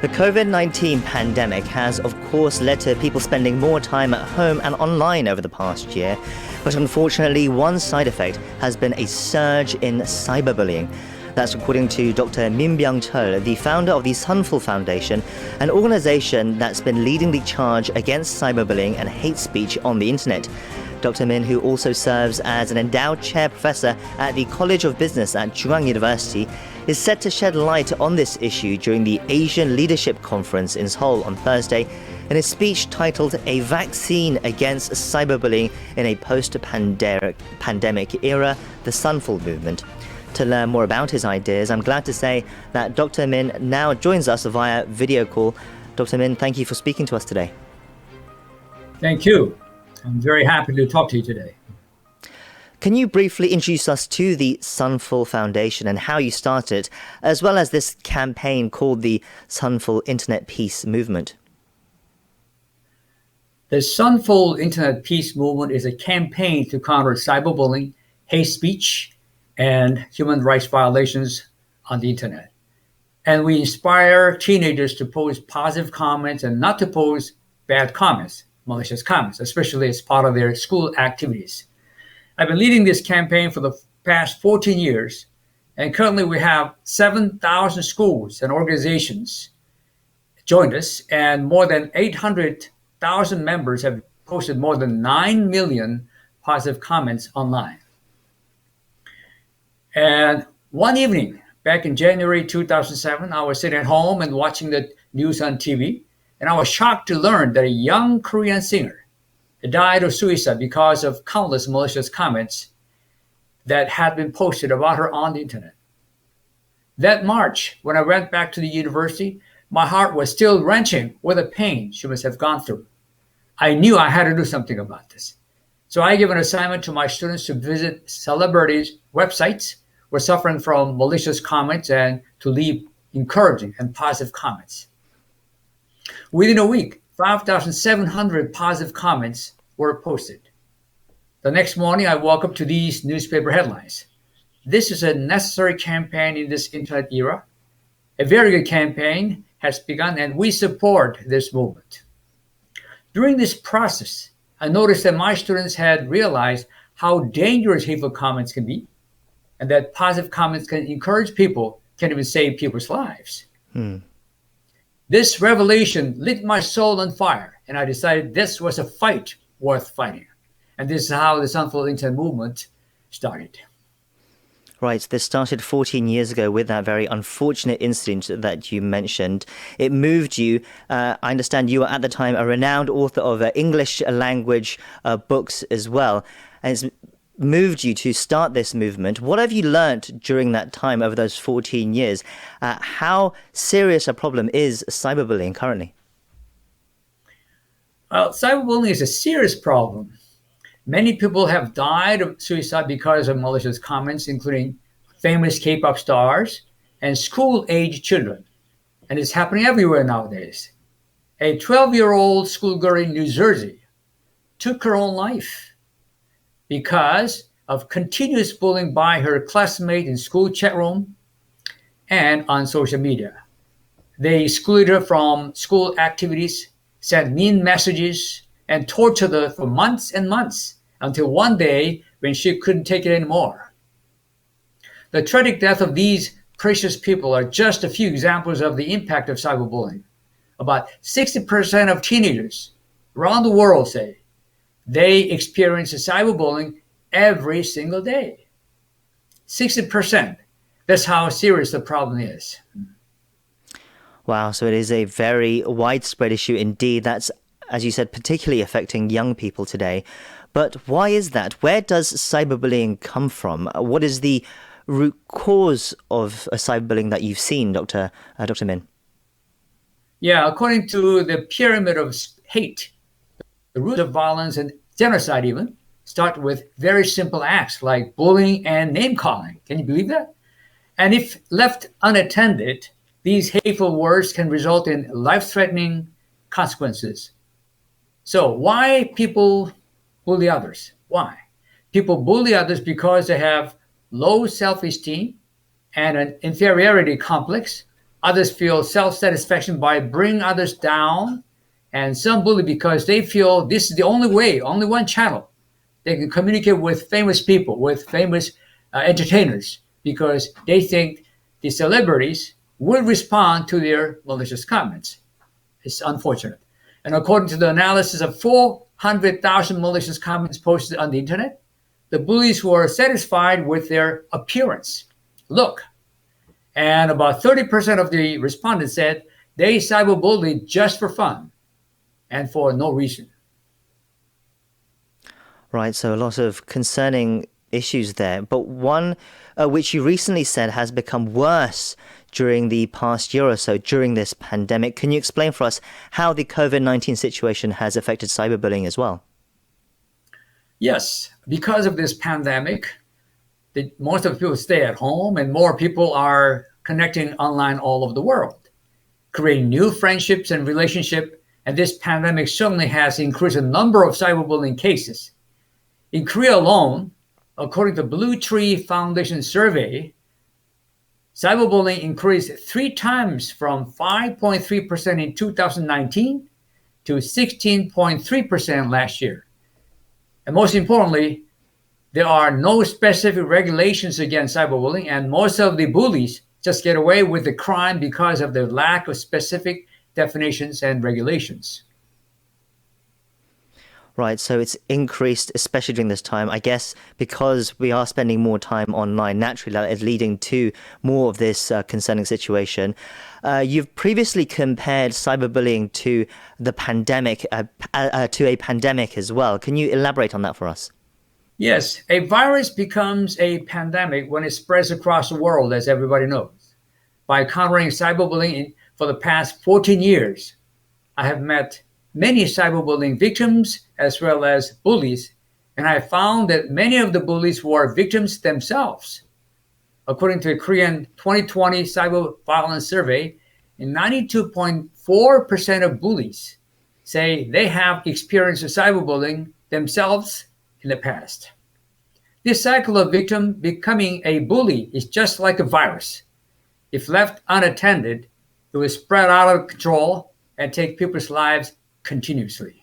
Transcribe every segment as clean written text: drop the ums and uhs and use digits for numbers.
The COVID-19 pandemic has, of course, led to people spending more time at home and online over the past year. But unfortunately, one side effect has been a surge in cyberbullying. That's according to Dr. Byoung-chul, the founder of the Sunfull Foundation, an organization that's been leading the charge against cyberbullying and hate speech on the internet. Dr. Min, who also serves as an endowed chair professor at the College of Business at Byoung University, is set to shed light on this issue during the Asian Leadership Conference in Seoul on Thursday in a speech titled A Vaccine Against Cyberbullying in a Post-Pandemic Era, the Sunfull Movement. To learn more about his ideas, I'm glad to say that Dr. Min now joins us via video call. Dr. Min, thank you for speaking to us today. Thank you. I'm very happy to talk to you today. Can you briefly introduce us to the Sunfull Foundation and how you started, as well as this campaign called the Sunfull Internet Peace Movement? The Sunfull Internet Peace Movement is a campaign to counter cyberbullying, hate speech, and human rights violations on the internet. And we inspire teenagers to post positive comments and not to post bad comments, malicious comments, especially as part of their school activities. I've been leading this campaign for the past 14 years, and currently we have 7,000 schools and organizations joined us, and more than 800,000 members have posted more than 9 million positive comments online. And one evening, back in January 2007, I was sitting at home and watching the news on TV, and I was shocked to learn that a young Korean singer died of suicide because of countless malicious comments that had been posted about her on the internet. That March, when I went back to the university, my heart was still wrenching with the pain she must have gone through. I knew I had to do something about this. So I gave an assignment to my students to visit celebrities' websites who were suffering from malicious comments and to leave encouraging and positive comments. Within a week, 5,700 positive comments were posted. The next morning, I woke up to these newspaper headlines. This is a necessary campaign in this internet era. A very good campaign has begun, and we support this movement. During this process, I noticed that my students had realized how dangerous hateful comments can be, and that positive comments can encourage people, can even save people's lives. This revelation lit my soul on fire, and I decided this was a fight worth fighting. And this is how the Sunfull Internet Movement started. Right, this started 14 years ago with that very unfortunate incident that you mentioned. It moved you. I understand you were at the time a renowned author of English language books as well. And it's moved you to start this movement. What have you learnt during that time over those 14 years? How serious a problem is cyberbullying currently? Well, cyberbullying is a serious problem. Many people have died of suicide because of malicious comments, including famous K-pop stars and school-age children. And it's happening everywhere nowadays. A 12-year-old schoolgirl in New Jersey took her own life because of continuous bullying by her classmate in school chat room and on social media. They excluded her from school activities, sent mean messages, and tortured her for months and months until one day when she couldn't take it anymore. The tragic death of these precious people are just a few examples of the impact of cyberbullying. About 60% of teenagers around the world say they experience cyberbullying every single day. 60%. That's how serious the problem is. Wow, so it is a very widespread issue indeed. That's, as you said, particularly affecting young people today. But why is that? Where does cyberbullying come from? What is the root cause of cyberbullying that you've seen, Dr. Min? Yeah, according to the pyramid of hate, the root of violence and genocide even start with very simple acts like bullying and name-calling. Can you believe that? And if left unattended, these hateful words can result in life-threatening consequences. So why people bully others? Why? People bully others because they have low self-esteem and an inferiority complex, Others feel self-satisfaction by bringing others down. And some bully because they feel this is the only way, only one channel they can communicate with famous people, with famous entertainers, because they think the celebrities will respond to their malicious comments. It's unfortunate. And according to the analysis of 400,000 malicious comments posted on the internet, the bullies were satisfied with their appearance, look. And about 30% of the respondents said they cyberbullied just for fun and for no reason. Right, so a lot of concerning issues there. But one which you recently said has become worse during the past year or so, during this pandemic. Can you explain for us how the COVID-19 situation has affected cyberbullying as well? Yes, because of this pandemic, most of the people stay at home and more people are connecting online all over the world, creating new friendships and relationships. And this pandemic certainly has increased the number of cyberbullying cases. In Korea alone, according to Blue Tree Foundation survey, cyberbullying increased 3 times from 5.3% in 2019 to 16.3% last year. And most importantly, there are no specific regulations against cyberbullying, and most of the bullies just get away with the crime because of the lack of specific definitions and regulations. Right, so it's increased, especially during this time, I guess, because we are spending more time online. Naturally, that is leading to more of this concerning situation. You've previously compared cyberbullying to the pandemic, to a pandemic as well. Can you elaborate on that for us? Yes, a virus becomes a pandemic when it spreads across the world, as everybody knows. By countering cyberbullying for the past 14 years, I have met many cyberbullying victims as well as bullies, and I found that many of the bullies were victims themselves. According to a Korean 2020 cyber violence survey, 92.4% of bullies say they have experienced cyberbullying themselves in the past. This cycle of victim becoming a bully is just like a virus. If left unattended, it will spread out of control and take people's lives continuously.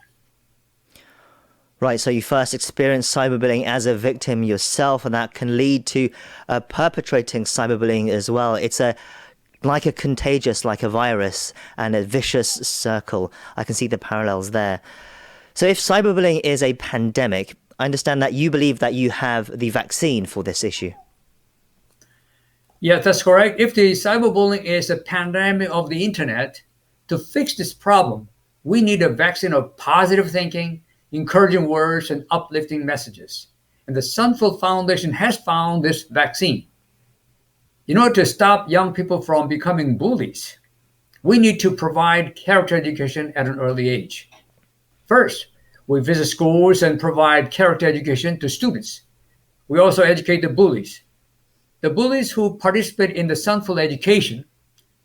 Right, so you first experienced cyberbullying as a victim yourself, and that can lead to perpetrating cyberbullying as well. It's like a contagious, like a virus, and a vicious circle. I can see the parallels there. So if cyberbullying is a pandemic, I understand that you believe that you have the vaccine for this issue. Yeah, that's correct. If the cyberbullying is a pandemic of the internet, to fix this problem, we need a vaccine of positive thinking, encouraging words, and uplifting messages. And the Sunfull Foundation has found this vaccine. In order to stop young people from becoming bullies, we need to provide character education at an early age. First, we visit schools and provide character education to students. We also educate the bullies. The bullies who participate in the Sunfull education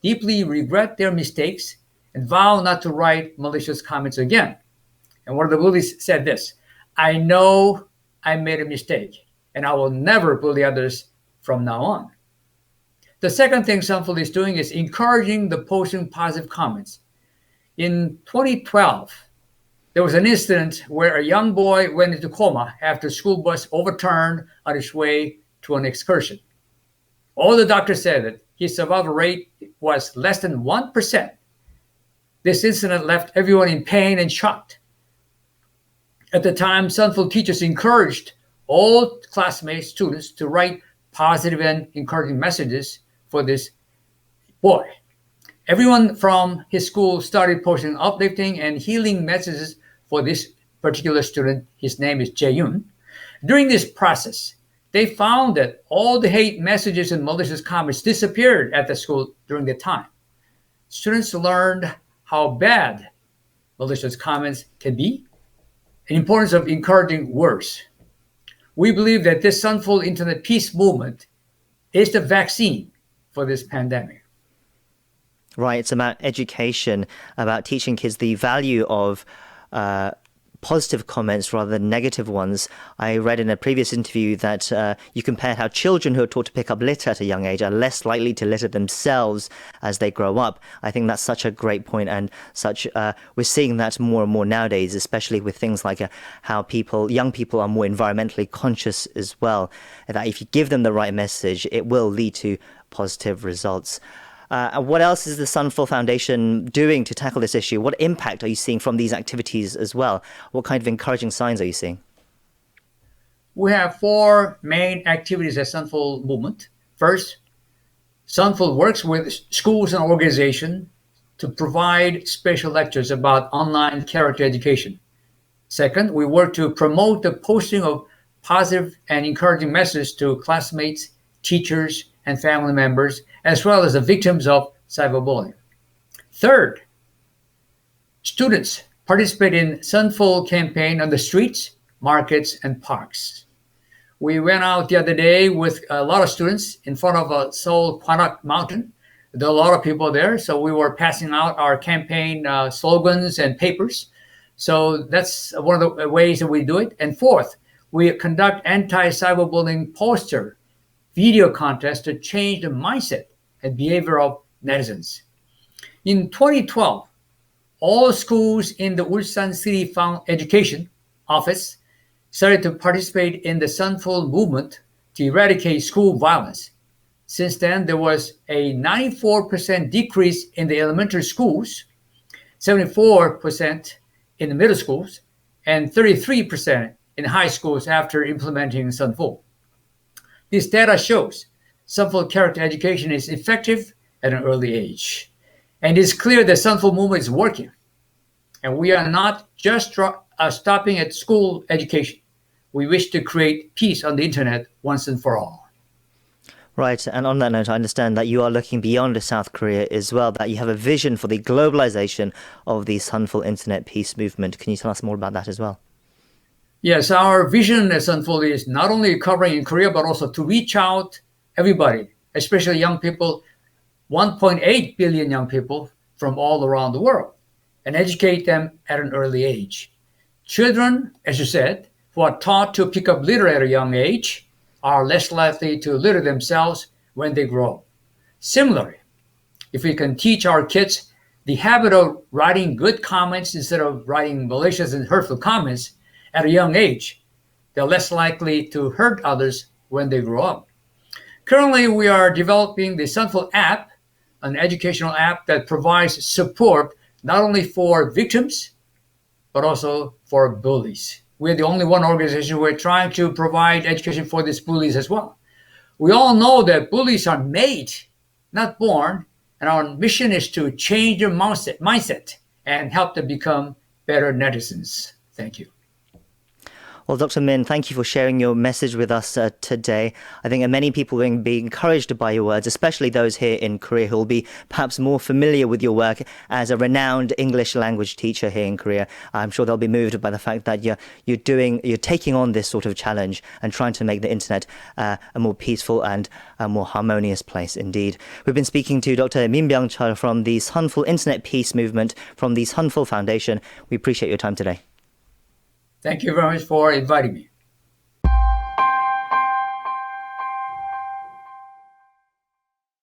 deeply regret their mistakes and vow not to write malicious comments again. And one of the bullies said this: "I know I made a mistake, and I will never bully others from now on." The second thing Sunfull is doing is encouraging the posting positive comments. In 2012, there was an incident where a young boy went into coma after a school bus overturned on its way to an excursion. All the doctors said that his survival rate was less than 1%. This incident left everyone in pain and shocked. At the time, Sunfull teachers encouraged all classmates, students, to write positive and encouraging messages for this boy. Everyone from his school started posting uplifting and healing messages for this particular student. His name is Jae-yoon. During this process, they found that all the hate messages and malicious comments disappeared at the school during the time. Students learned how bad malicious comments can be, and the importance of encouraging words. We believe that this Sunfull Internet Peace Movement is the vaccine for this pandemic. Right, it's about education, about teaching kids the value of positive comments rather than negative ones. I read in a previous interview that you compared how children who are taught to pick up litter at a young age are less likely to litter themselves as they grow up. I think that's such a great point, and we're seeing that more and more nowadays, especially with things like how young people are more environmentally conscious as well, that if you give them the right message, it will lead to positive results. What else is the Sunfull Foundation doing to tackle this issue? What impact are you seeing from these activities as well? What kind of encouraging signs are you seeing? We have four main activities at Sunfull Movement. First, Sunfull works with schools and organizations to provide special lectures about online character education. Second, we work to promote the posting of positive and encouraging messages to classmates, teachers, and family members, as well as the victims of cyberbullying. Third, students participate in Sunfull campaign on the streets, markets, and parks. We went out the other day with a lot of students in front of Seoul Kwanak Mountain. There are a lot of people there, so we were passing out our campaign slogans and papers. So that's one of the ways that we do it. And fourth, we conduct anti-cyberbullying poster video contests to change the mindset and behavior of netizens. In 2012, all schools in the Ulsan City Education Office started to participate in the Sunfull movement to eradicate school violence. Since then, there was a 94% decrease in the elementary schools, 74% in the middle schools, and 33% in high schools after implementing Sunfull. This data shows Sunfull character education is effective at an early age. And it's clear that Sunfull movement is working. And we are not just stopping at school education. We wish to create peace on the internet once and for all. Right, and on that note, I understand that you are looking beyond South Korea as well, that you have a vision for the globalization of the Sunfull Internet Peace Movement. Can you tell us more about that as well? Yes, our vision at Sunfull is not only covering in Korea, but also to reach out everybody, especially young people, 1.8 billion young people from all around the world, and educate them at an early age. Children, as you said, who are taught to pick up litter at a young age are less likely to litter themselves when they grow up. Similarly, if we can teach our kids the habit of writing good comments instead of writing malicious and hurtful comments at a young age, they're less likely to hurt others when they grow up. Currently, we are developing the Sunfull app, an educational app that provides support not only for victims, but also for bullies. We're the only one organization who are trying to provide education for these bullies as well. We all know that bullies are made, not born, and our mission is to change their mindset and help them become better netizens. Thank you. Well, Dr. Min, thank you for sharing your message with us today. I think many people will be encouraged by your words, especially those here in Korea who will be perhaps more familiar with your work as a renowned English language teacher here in Korea. I'm sure they'll be moved by the fact that you're taking on this sort of challenge and trying to make the internet a more peaceful and a more harmonious place indeed. We've been speaking to Dr. Min Byoung-chul from the Sunfull Internet Peace Movement from the Sunfull Foundation. We appreciate your time today. Thank you very much for inviting me.